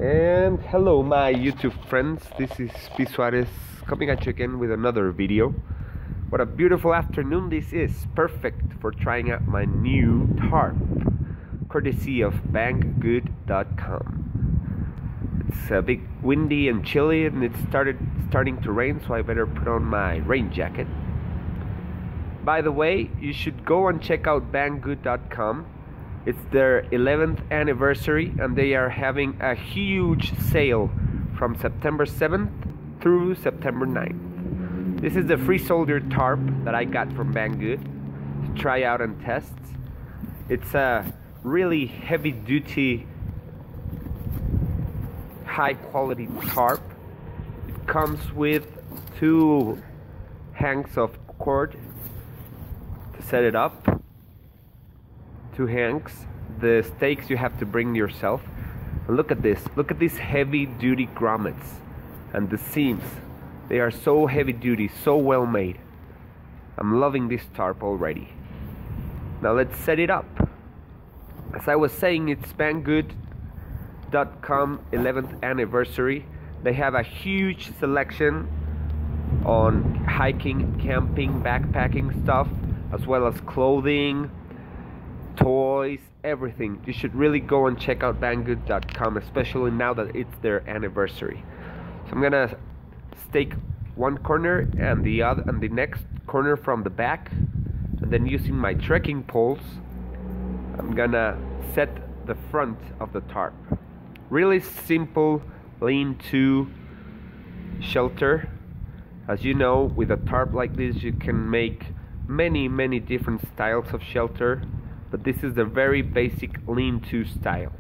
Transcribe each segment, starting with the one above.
And hello my YouTube friends, this is P. Suarez coming at you again with another video. What a beautiful afternoon this is, perfect for trying out my new tarp, courtesy of banggood.com. It's a bit windy and chilly and it's starting to rain, so I better put on my rain jacket. By the way, you should go and check out banggood.com. It's their 11th anniversary and they are having a huge sale from September 7th through September 9th. This is the free soldier tarp that I got from Banggood to try out and test. It's a really heavy duty, high quality tarp. It comes with 2 hanks of cord to set it up. 2 hanks. The stakes you have to bring yourself. And look at this. Look at these heavy duty grommets and the seams. They are so heavy duty, so well made. I'm loving this tarp already. Now let's set it up. As I was saying, it's banggood.com 11th anniversary. They have a huge selection on hiking, camping, backpacking stuff, as well as clothing, toys, everything. You should really go and check out banggood.com, especially now that it's their anniversary. So I'm gonna stake one corner and the other and the next corner from the back, and then using my trekking poles I'm gonna set the front of the tarp. Really simple lean-to shelter. As you know, with a tarp like this you can make many different styles of shelter, but this is the very basic lean-to style.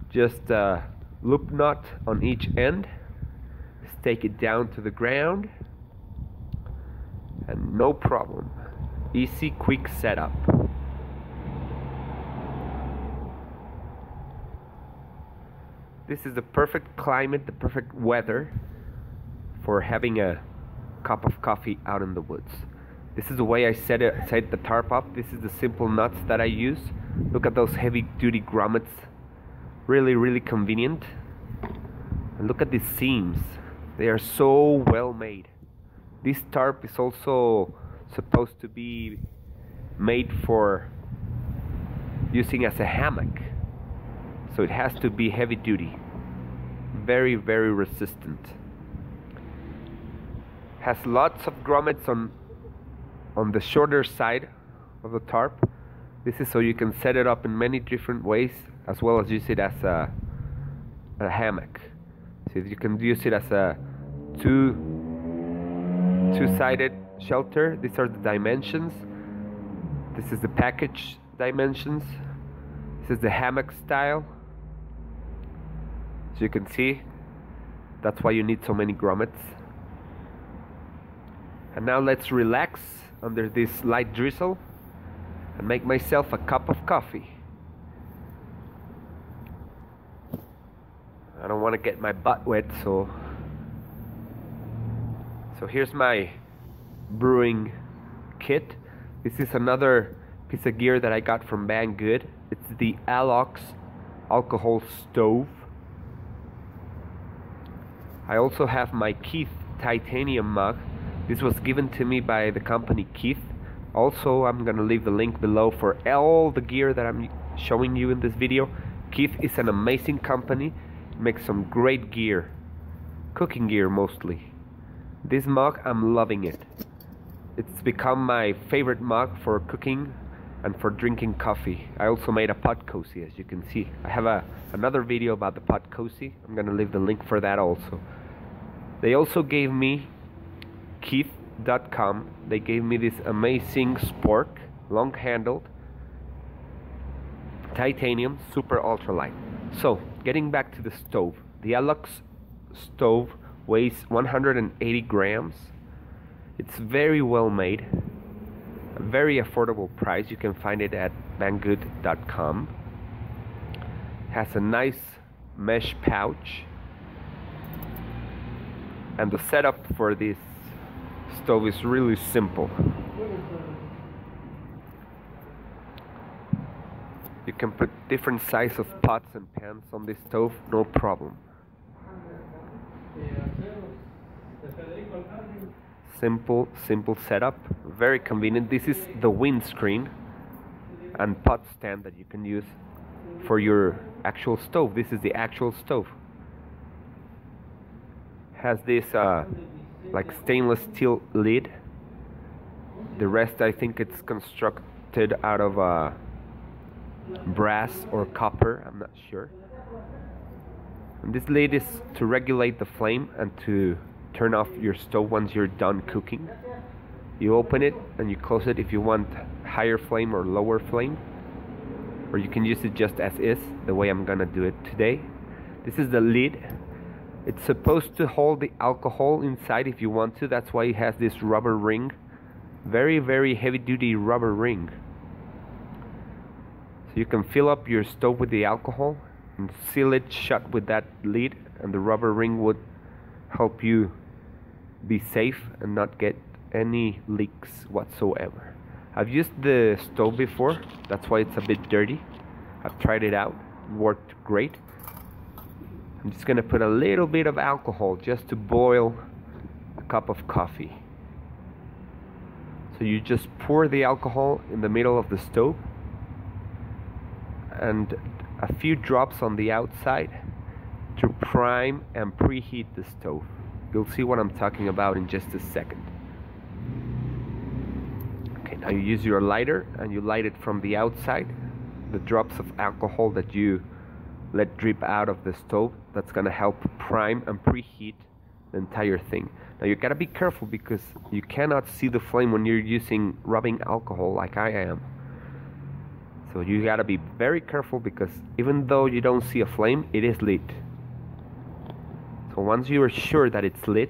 Just a loop knot on each end, stake it down to the ground, and no problem. Easy, quick setup. This is the perfect climate, the perfect weather for having a cup of coffee out in the woods. This is the way I set the tarp up. This is the simple nuts that I use. Look at those heavy duty grommets. Really convenient. And look at these seams. They are so well made. This tarp is also supposed to be made for using as a hammock. So it has to be heavy duty. Very resistant. Has lots of grommets on the shorter side of the tarp. This is so you can set it up in many different ways, as well as use it as a hammock. So you can use it as a two-sided shelter. These are the dimensions. This is the package dimensions. This is the hammock style. So you can see, that's why you need so many grommets. And now let's relax under this light drizzle and make myself a cup of coffee. I don't want to get my butt wet, so here's my brewing kit. This is another piece of gear that I got from Banggood. It's the Alox alcohol stove. I also have my Keith titanium mug. This was given to me by the company Keith. Also, I'm gonna leave the link below for all the gear that I'm showing you in this video. Keith is an amazing company. It makes some great gear. Cooking gear mostly. This mug, I'm loving it. It's become my favorite mug for cooking and for drinking coffee. I also made a pot cozy, as you can see. I have another video about the pot cozy. I'm gonna leave the link for that also. They also gave me Keith.com. They gave me this amazing spork, long-handled, titanium, super ultralight. So, getting back to the stove. The Alox stove weighs 180 grams. It's very well made. A very affordable price. You can find it at banggood.com. Has a nice mesh pouch. And the setup for this stove is really simple. You can put different size of pots and pans on this stove, no problem. Simple setup, very convenient. This is the windscreen and pot stand that you can use for your actual stove. This is the actual stove. Has this like stainless steel lid. The rest I think it's constructed out of brass or copper, I'm not sure. And this lid is to regulate the flame and to turn off your stove once you're done cooking. You open it and you close it if you want higher flame or lower flame, or you can use it just as is, the way I'm gonna do it today. This is the lid. It's supposed to hold the alcohol inside if you want to. That's why it has this rubber ring. Very heavy duty rubber ring. So you can fill up your stove with the alcohol and seal it shut with that lid, and the rubber ring would help you be safe and not get any leaks whatsoever. I've used the stove before, that's why it's a bit dirty. I've tried it out, it worked great. I'm just gonna put a little bit of alcohol just to boil a cup of coffee. So you just pour the alcohol in the middle of the stove and a few drops on the outside to prime and preheat the stove. You'll see what I'm talking about in just a second. Okay, now you use your lighter and you light it from the outside. The drops of alcohol that you let drip out of the stove, that's gonna help prime and preheat the entire thing. Now you gotta be careful because you cannot see the flame when you're using rubbing alcohol like I am. So you gotta be very careful because even though you don't see a flame, it is lit. So once you are sure that it's lit,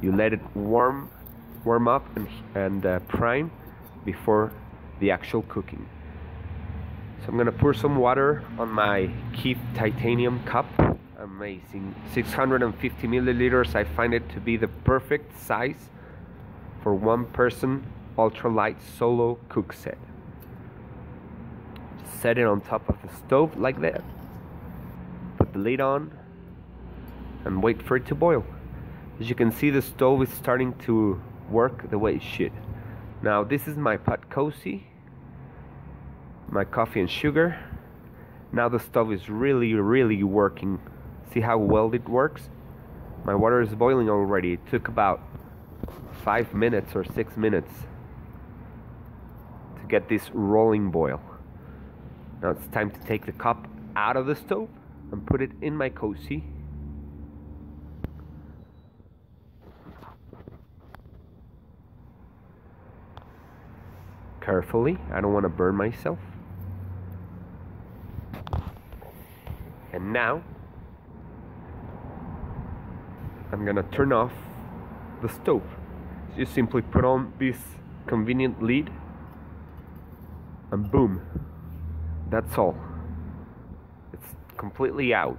you let it warm up and prime before the actual cooking. So I'm gonna pour some water on my Keith titanium cup. Amazing, 650 milliliters. I find it to be the perfect size for one person ultralight solo cook set. Just set it on top of the stove like that. Put the lid on and wait for it to boil. As you can see, the stove is starting to work the way it should. Now this is my pot cozy, my coffee and sugar. Now the stove is really working. See how well it works? My water is boiling already. It took about 5 minutes or 6 minutes to get this rolling boil. Now it's time to take the cup out of the stove and put it in my cozy. Carefully, I don't want to burn myself. And now I'm gonna turn off the stove. So you simply put on this convenient lid and boom, that's all. It's completely out.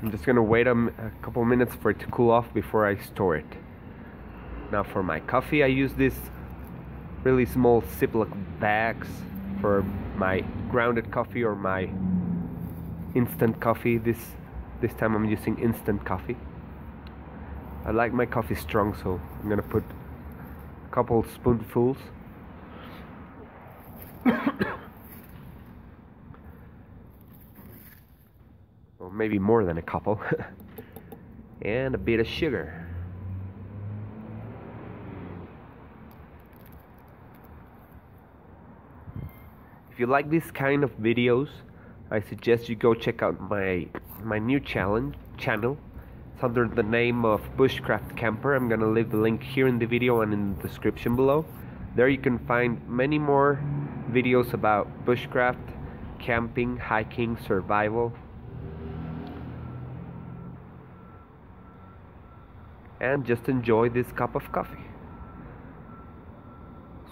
I'm just gonna wait a couple minutes for it to cool off before I store it. Now for my coffee, I use this really small Ziploc bags for my grounded coffee or my instant coffee. This time I'm using instant coffee. I like my coffee strong, so I'm gonna put a couple spoonfuls. Or maybe more than a couple. And a bit of sugar. If you like this kind of videos, I suggest you go check out my new channel. It's under the name of Bushcraft Camper. I'm gonna leave the link here in the video and in the description below. There you can find many more videos about bushcraft, camping, hiking, survival, and just enjoy this cup of coffee.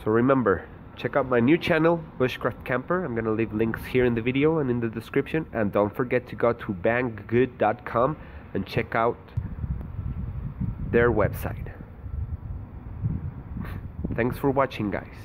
So remember, check out my new channel, Bushcraft Camper. I'm gonna leave links here in the video and in the description. And don't forget to go to banggood.com and check out their website. Thanks for watching, guys.